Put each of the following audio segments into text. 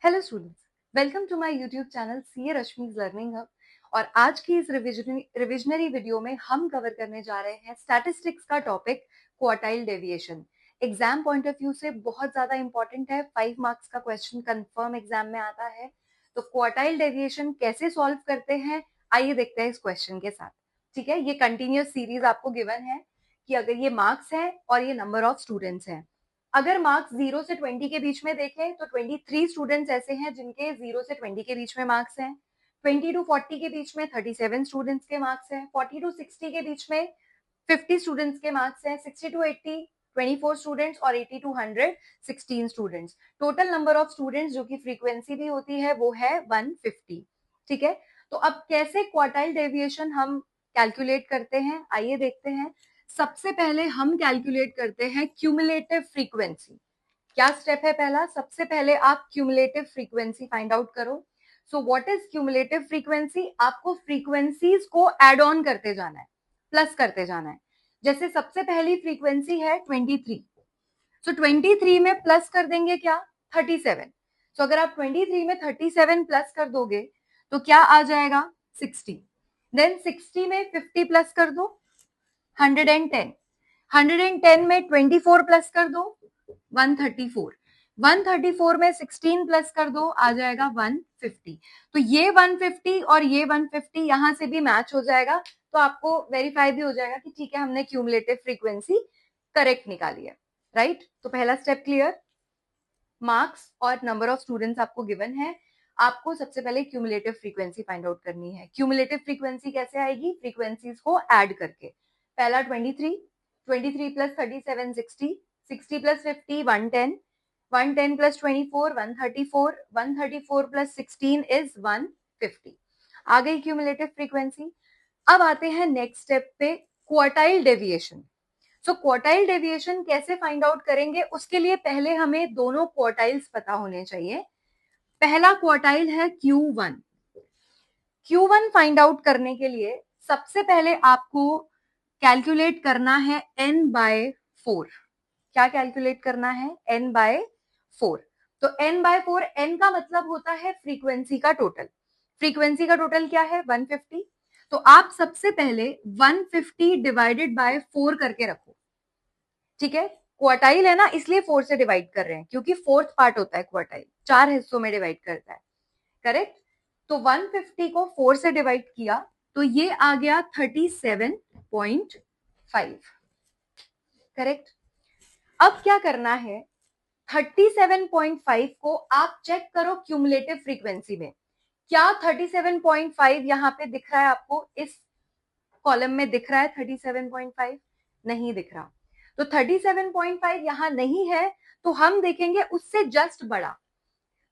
Hello students, welcome to my YouTube channel CA Rashmi's learning hub. और आज की इस रिविजनरी वीडियो में हम कवर करने जा रहे हैं स्टैटिस्टिक्स का topic quartile deviation. Exam point of view से बहुत ज्यादा इंपॉर्टेंट है, 5 मार्क्स का क्वेश्चन कंफर्म एग्जाम में आता है। तो क्वार्टाइल डेविएशन कैसे सॉल्व करते हैं, आइए देखते हैं इस क्वेश्चन के साथ। ठीक है, ये कंटिन्यूअस सीरीज आपको गिवन है कि अगर ये मार्क्स है और ये नंबर ऑफ स्टूडेंट्स हैं। अगर मार्क्स 0 से 20 के बीच में देखें तो 23 स्टूडेंट्स ऐसे हैं जिनके 0 से 20 के बीच में मार्क्स हैं। 20 टू 40 के बीच में 37 स्टूडेंट्स के मार्क्स हैं। 40 टू 60 के बीच में 50 स्टूडेंट्स के मार्क्स हैं। 60 टू 80 24 स्टूडेंट्स और 80 to 100 16 students. Total number of students जो कि फ्रीक्वेंसी भी होती है वो है 150। ठीक है, तो अब कैसे क्वार्टाइल डेविएशन हम कैलकुलेट करते हैं, आइए देखते हैं। सबसे पहले हम कैलकुलेट करते हैं क्यूमुलेटिव फ्रीक्वेंसी। क्या स्टेप है पहला? सबसे पहले आप क्यूमुलेटिव फ्रीक्वेंसी फाइंड आउट करो। So what is cumulative frequency? आपको फ्रीक्वेंसीज को एड ऑन करते जाना है, प्लस करते जाना है। जैसे सबसे पहली फ्रीक्वेंसी है 23, सो 23 में प्लस कर देंगे क्या? 37। सो अगर आप 23 में 37 प्लस कर दोगे तो क्या आ जाएगा? 60। देन 60 में 50 प्लस कर दो, 110। 110 में 24 प्लस कर दो, 134। 134 में 16 प्लस कर दो, आ जाएगा 150। तो ये 150 और ये 150 यहां से भी मैच हो जाएगा, तो आपको वेरीफाई भी हो जाएगा कि ठीक है, हमने क्यूमुलेटिव फ्रीक्वेंसी करेक्ट निकाली है। राइट, तो पहला स्टेप क्लियर। मार्क्स और नंबर ऑफ स्टूडेंट्स आपको गिवन है, आपको सबसे पहले क्यूमुलेटिव फ्रीक्वेंसी फाइंड आउट करनी है। क्यूमुलेटिव फ्रीक्वेंसी कैसे आएगी? फ्रीक्वेंसीज को ऐड करके। पहला 23, 23 plus 37 60, 60 plus 50 110, 110 plus 24 134, 134 plus 16 is 150। आ गई क्यूमुलेटिव फ्रीक्वेंसी। अब आते हैं नेक्स्ट स्टेप पे, क्वार्टाइल डेविएशन। सो क्वार्टाइल डेविएशन कैसे फाइंड आउट करेंगे? उसके लिए पहले हमें दोनों क्वार्टाइल्स पता होने चाहिए। पहला क्वार्टाइल है Q1। Q1 फाइंड आउट करने के लिए सबसे पहले आपको कैलकुलेट करना है n/4। क्या कैलकुलेट करना है? n/4। तो n/4, n का मतलब होता है फ्रीक्वेंसी का टोटल। फ्रीक्वेंसी का टोटल क्या है? 150। तो आप सबसे पहले 150 डिवाइडेड बाय 4 करके रखो। ठीक है, क्वार्टाइल है ना, इसलिए 4 से डिवाइड कर रहे हैं क्योंकि फोर्थ पार्ट होता है क्वार्टाइल, 4 हिस्सों में डिवाइड करता है। करेक्ट, तो 150 को 4 से डिवाइड किया तो ये आ गया 37.5। करेक्ट, अब क्या करना है? 37.5 को आप चेक करो क्यूमुलेटिव फ्रीक्वेंसी में। क्या 37.5 यहां पे दिख रहा है आपको? इस कॉलम में दिख रहा है 37.5? नहीं दिख रहा। तो 37.5 यहां नहीं है, तो हम देखेंगे उससे जस्ट बड़ा।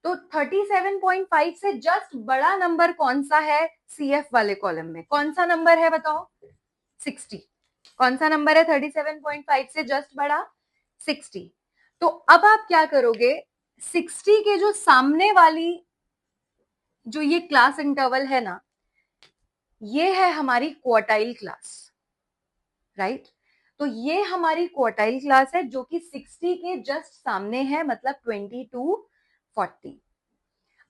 तो 37.5 से जस्ट बड़ा नंबर कौन सा है? सीएफ वाले कॉलम में कौन सा नंबर है बताओ? 60। कौन सा नंबर है 37.5 से जस्ट बड़ा? 60। तो अब आप क्या करोगे? 60 के जो सामने वाली जो ये क्लास इंटरवल है ना, ये है हमारी क्वार्टाइल क्लास। राइट, तो ये हमारी क्वार्टाइल क्लास है जो कि 60 के जस्ट सामने है, मतलब 20 टू 40।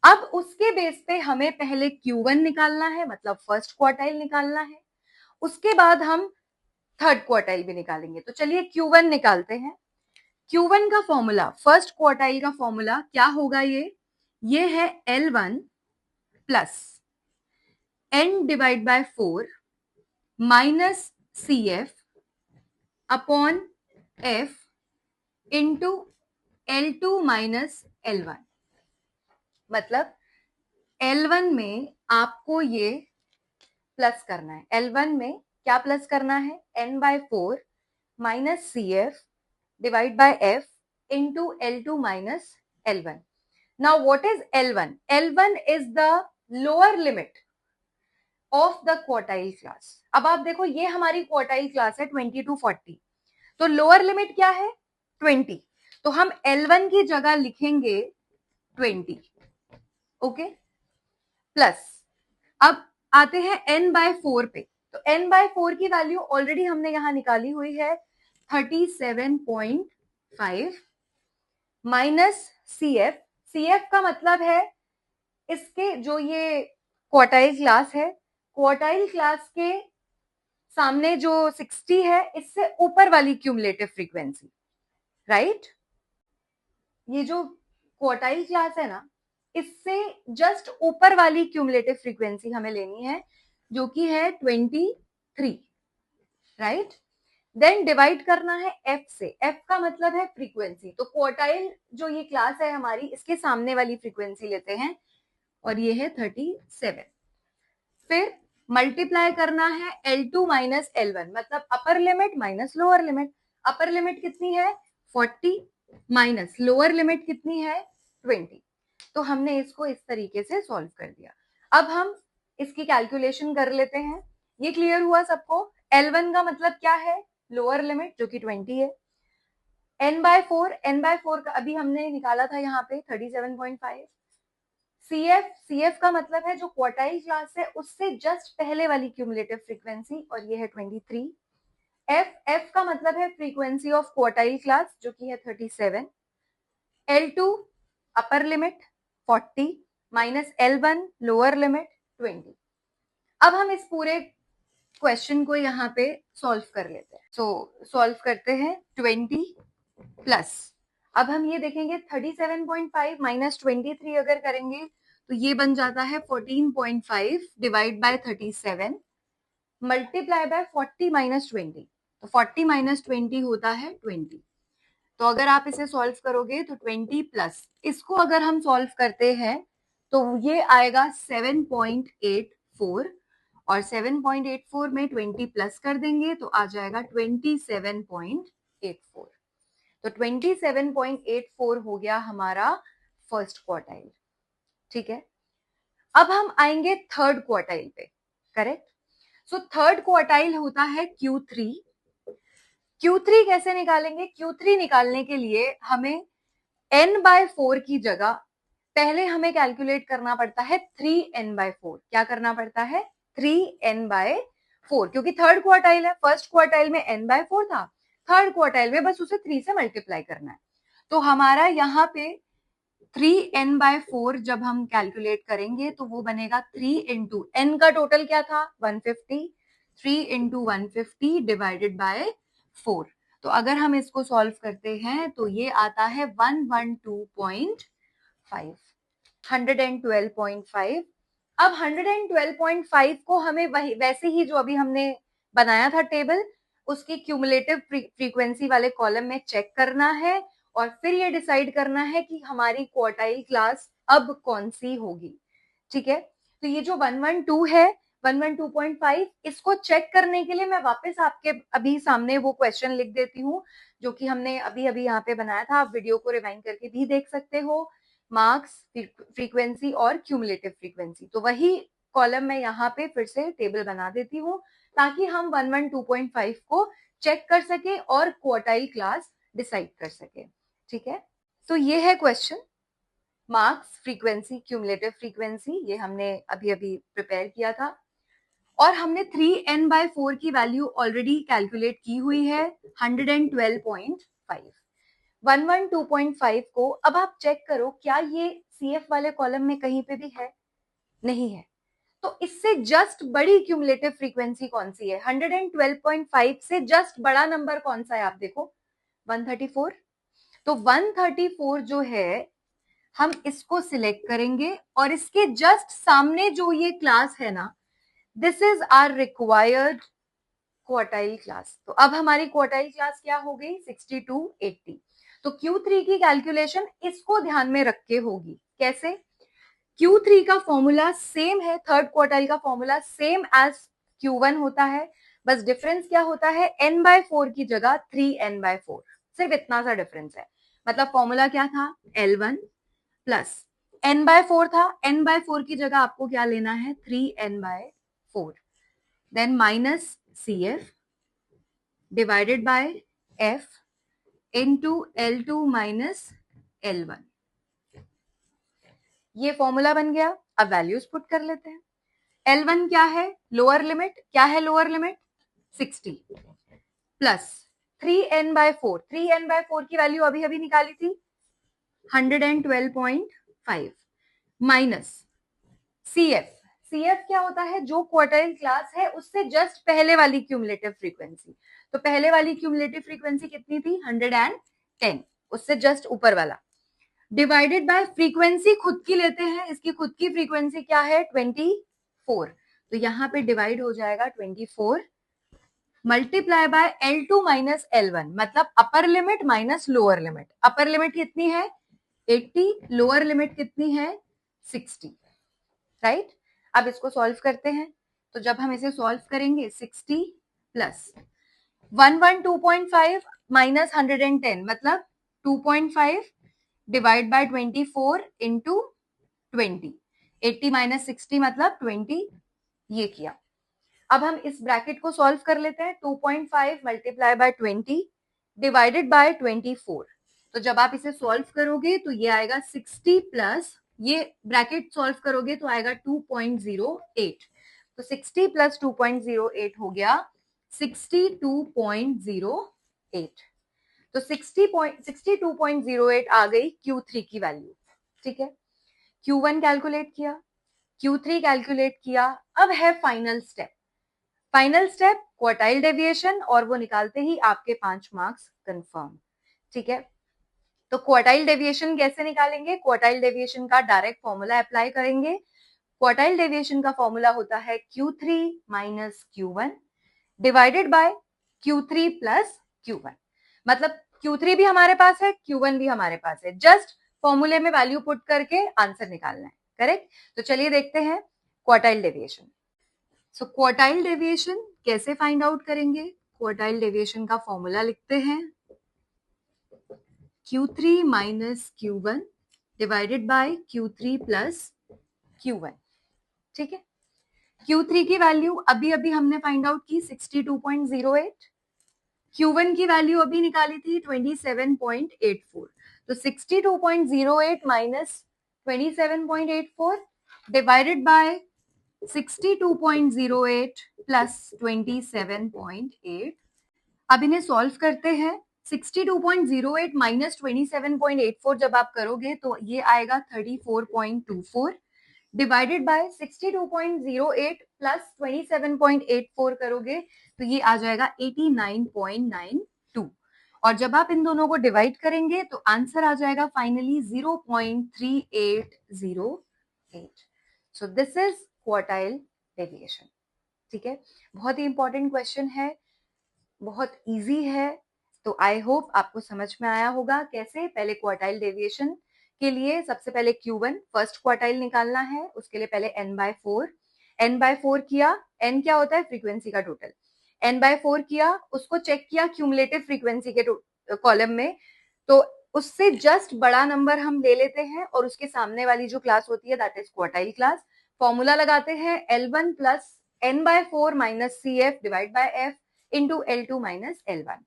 अब उसके बेस पे हमें पहले Q1 निकालना है, मतलब फर्स्ट क्वार्टाइल निकालना है। उसके बाद हम थर्ड क्वार्टाइल भी निकालेंगे। तो चलिए Q1 निकालते हैं। Q1 का फॉर्मूला, फर्स्ट क्वार्टाइल का फॉर्मूला क्या होगा? ये है L1 plus n divide by 4 minus CF upon F into L2 minus L1। मतलब L1 में आपको ये प्लस करना है। L1 में क्या प्लस करना है? n/4 minus CF divide by F into L2 minus L1। Now what is L1? L1 is the lower limit of the quartile class. अब आप देखो, ये हमारी क्वार्टाइल क्लास है 20 टू 40, तो लोअर लिमिट क्या है? 20। तो हम L1 की जगह लिखेंगे 20। ओके, प्लस अब आते हैं n/4 पे। तो n/4 की वैल्यू ऑलरेडी हमने यहां निकाली हुई है, 37.5 माइनस CF। CF का मतलब है इसके जो ये क्वार्टाइल क्लास है, क्वार्टाइल क्लास के सामने जो 60 है इससे ऊपर वाली क्यूमुलेटिव फ्रीक्वेंसी, राइट? ये जो क्वार्टाइल क्लास है ना, इससे जस्ट ऊपर वाली क्यूमुलेटिव फ्रीक्वेंसी हमें लेनी है, जो कि है 23, राइट? देन डिवाइड करना है f से। f का मतलब है फ्रीक्वेंसी, तो क्वार्टाइल जो ये क्लास है हमारी, इसके सामने वाली फ्रीक्वेंसी लेते हैं और ये है 37। फिर मल्टीप्लाई करना है L2 माइनस L1, मतलब upper limit minus lower limit. Upper limit कितनी है 40 माइनस लोअर लिमिट कितनी है 20। तो हमने इसको इस तरीके से सॉल्व कर दिया। अब हम इसकी कैलकुलेशन कर लेते हैं। ये क्लियर हुआ सबको? L1 का मतलब क्या है, लोअर लिमिट जो कि 20 है। n/4 का अभी हमने निकाला था यहाँ पे 37.5। CF का मतलब है जो क्वार्टाइल क्लास है उससे जस्ट पहले वाली क्यूमुलेटिव फ्रीक्वेंसी, और ये है 23। F का मतलब है फ्रीक्वेंसी ऑफ क्वार्टाइल क्लास जो कि है 37। L2 upper limit 40 minus L1 lower limit 20। अब हम इस पूरे क्वेश्चन को यहाँ पे सॉल्व कर लेते हैं। सॉल्व करते हैं 20 प्लस, अब हम ये देखेंगे 37.5 माइनस 23 अगर करेंगे तो ये बन जाता है 14.5 divide by 37 multiply by 40 minus 20, तो 40 माइनस 20 होता है 20। तो अगर आप इसे सॉल्व करोगे तो 20 प्लस इसको अगर हम सॉल्व करते हैं तो ये आएगा 7.84, और 7.84 में 20 प्लस कर देंगे तो आ जाएगा 27.84। तो 27.84 हो गया हमारा फर्स्ट क्वार्टाइल, ठीक है। अब हम आएंगे थर्ड क्वार्टाइल पे, करेक्ट। सो थर्ड क्वार्टाइल होता है Q3। Q3 कैसे निकालेंगे? Q3 निकालने के लिए हमें n/4 की जगह पहले हमें कैलकुलेट करना पड़ता है 3n/4। क्या करना पड़ता है? 3n/4, क्योंकि थर्ड क्वार्टाइल है। फर्स्ट क्वार्टाइल में n/4 था, थर्ड क्वार्टाइल में बस उसे 3 से मल्टीप्लाई करना है। तो हमारा यहाँ पे 3n/4 जब हम कैलकुलेट करेंगे तो वो बनेगा 3 इंटू n का टोटल क्या था 150, 3 इंटू 150 डिवाइडेड बाय 4। तो अगर हम इसको सॉल्व करते हैं तो ये आता है 112.5, 112.5। अब 112.5 को हमें वही वैसे ही जो अभी हमने बनाया था टेबल, उसकी क्यूमुलेटिव फ्रीक्वेंसी वाले कॉलम में चेक करना है और फिर ये डिसाइड करना है कि हमारी क्वार्टाइल क्लास अब कौन सी होगी, ठीक है। तो ये जो 112 है 112.5, इसको चेक करने के लिए मैं वापस आपके अभी सामने वो क्वेश्चन लिख देती हूँ जो कि हमने अभी अभी यहाँ पे बनाया था। आप वीडियो को रिवाइंड करके भी देख सकते हो। मार्क्स, फ्रीक्वेंसी और क्यूमुलेटिव फ्रीक्वेंसी, तो वही कॉलम मैं यहाँ पे फिर से टेबल बना देती हूँ ताकि हम 112.5 को चेक कर सके और क्वार्टाइल क्लास डिसाइड कर सके, ठीक है। तो ये है question, marks, frequency, cumulative frequency, ये हमने अभी अभी प्रिपेयर किया था और हमने 3n/4 की वैल्यू ऑलरेडी कैलकुलेट की हुई है 112.5। 112.5 को अब आप चेक करो क्या ये CF वाले कॉलम में कहीं पे भी है? नहीं है। तो इससे जस्ट बड़ी क्यूमुलेटिव फ्रीक्वेंसी कौन सी है? 112.5 से जस्ट बड़ा नंबर कौन सा है? आप देखो 134। तो 134 जो है हम इसको सिलेक्ट करेंगे और इसके जस्ट सामने जो ये क्लास है ना, this is our required quartile class. तो अब हमारी क्वार्टाइल क्लास क्या हो गई 60 to 80। तो Q3 की कैलकुलेशन इसको ध्यान में रख के होगी। कैसे? Q3 का फॉर्मूला सेम है, थर्ड क्वार्टाइल का फॉर्मूला सेम एज Q1 होता है, बस डिफरेंस क्या होता है n/4 की जगह 3n/4, सिर्फ इतना सा डिफरेंस है। मतलब फॉर्मूला क्या था L1 प्लस n/4 था, n/4 की जगह आपको क्या लेना है 3n/4, then minus CF divided by F into L2 minus L1। ये फॉर्मूला बन गया। अब वैल्यूज पुट कर लेते हैं। L1 क्या है? Lower limit. क्या है lower limit? 60 plus 3n/4, 3n/4 की वैल्यू अभी अभी निकाली थी 112.5, 5 माइनस CF। CF क्या होता है? जो क्वार्टाइल क्लास है उससे जस्ट पहले वाली क्यूमुलेटिव फ्रीक्वेंसी। तो पहले वाली क्यूमुलेटिव फ्रीक्वेंसी कितनी थी? 110, उससे जस्ट ऊपर वाला, डिवाइडेड बाय फ्रीक्वेंसी खुद की लेते हैं, इसकी खुद की फ्रीक्वेंसी क्या है? 24। तो यहाँ पे डिवाइड हो जाएगा 24 multiply by L2 minus L1, मतलब upper limit minus lower limit. Upper limit कितनी है? 80, लोअर लिमिट कितनी है? 60, राइट? अब इसको सॉल्व करते हैं। तो जब हम इसे सॉल्व करेंगे 60 प्लस 112.5 माइनस 110 मतलब 2.5 डिवाइड बाय 24 इंटू 20, 80 माइनस 60 मतलब 20, ये किया। अब हम इस ब्रैकेट को सॉल्व कर लेते हैं। 2.5 मल्टीप्लाई बाय 20 डिवाइडेड बाय 24। तो जब आप इसे सॉल्व करोगे तो ये आएगा 60 प्लस, ये ब्रैकेट सॉल्व करोगे तो आएगा 2.08। तो 60 प्लस 2.08 हो गया 62.08। तो 62.08 आ गई Q3 की वैल्यू। ठीक है, Q1 कैलकुलेट किया, Q3 कैलकुलेट किया। अब है final step. Final step quartile deviation, और वो निकालते ही आपके 5 मार्क्स कंफर्म। ठीक है, तो क्वार्टाइल डेविएशन कैसे निकालेंगे? क्वार्टाइल डेविएशन का डायरेक्ट फॉर्मूला अप्लाई करेंगे। क्वार्टाइल डेविएशन का फॉर्मूला होता है Q3 minus Q1 divided by Q3 plus Q1। मतलब Q3 भी हमारे पास है, Q1 भी हमारे पास है, जस्ट फॉर्मूले में वैल्यू पुट करके आंसर निकालना है। करेक्ट? तो चलिए देखते हैं क्वार्टाइल डेविएशन। सो क्वार्टाइल डेविएशन कैसे फाइंड आउट करेंगे? क्वार्टाइल डेविएशन का फॉर्मूला लिखते हैं, Q3 minus Q1 divided by Q3 plus Q1। ठीक है, Q3 की वैल्यू अभी अभी हमने फाइंड आउट की 62.08, Q1 की वैल्यू अभी निकाली थी 27.84। तो 62.08 माइनस 27.84 डिवाइडेड बाय 62.08 प्लस 27.8। अब इन्हें सॉल्व करते हैं। 62.08 माइनस 27.84 जब आप करोगे तो ये आएगा 34.24 डिवाइडेड बाय 62.08 प्लस 27.84 करोगे तो ये आ जाएगा 89.92। और जब आप इन दोनों को डिवाइड करेंगे तो आंसर आ जाएगा finally 0.3808। So this is quartile deviation. ठीक है, बहुत ही इंपॉर्टेंट क्वेश्चन है, बहुत इजी है। तो आई होप आपको समझ में आया होगा कैसे। पहले क्वार्टाइल डेविएशन के लिए सबसे पहले Q1 फर्स्ट क्वार्टाइल निकालना है, उसके लिए पहले n/4, n/4 किया। n क्या होता है? फ्रीक्वेंसी का टोटल। n/4 किया, उसको चेक किया क्यूमुलेटिव फ्रीक्वेंसी के कॉलम में, तो उससे जस्ट बड़ा नंबर हम ले लेते हैं और उसके सामने वाली जो क्लास होती है that is quartile class. Formula लगाते हैं L1 plus n/4 minus CF divide by F into L2 minus L1,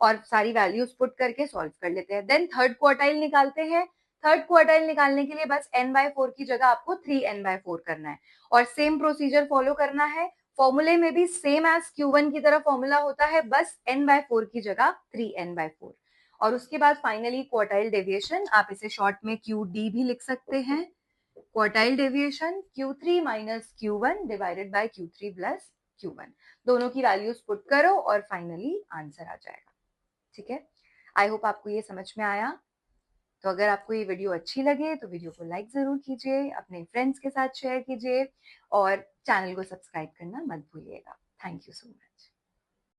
और सारी वैल्यूज पुट करके सॉल्व कर लेते हैं। देन थर्ड क्वार्टाइल निकालते हैं। थर्ड क्वार्टाइल निकालने के लिए बस n/4 की जगह आपको 3n/4 करना है और सेम प्रोसीजर फॉलो करना है। फॉर्मूले में भी सेम एज Q1 की तरह फॉर्मूला होता है, बस n/4 की जगह 3n/4। और उसके बाद फाइनली क्वार्टाइल डेविएशन, आप इसे शॉर्ट में QD भी लिख सकते हैं। Quartile deviation Q3 minus Q1 divided by Q3 plus Q1, दोनों की वैल्यूज पुट करो और फाइनली आंसर आ जाएगा। ठीक है, आई होप आपको ये समझ में आया। तो अगर आपको ये वीडियो अच्छी लगे तो वीडियो को लाइक जरूर कीजिए, अपने फ्रेंड्स के साथ शेयर कीजिए और चैनल को सब्सक्राइब करना मत भूलिएगा। Thank you so much.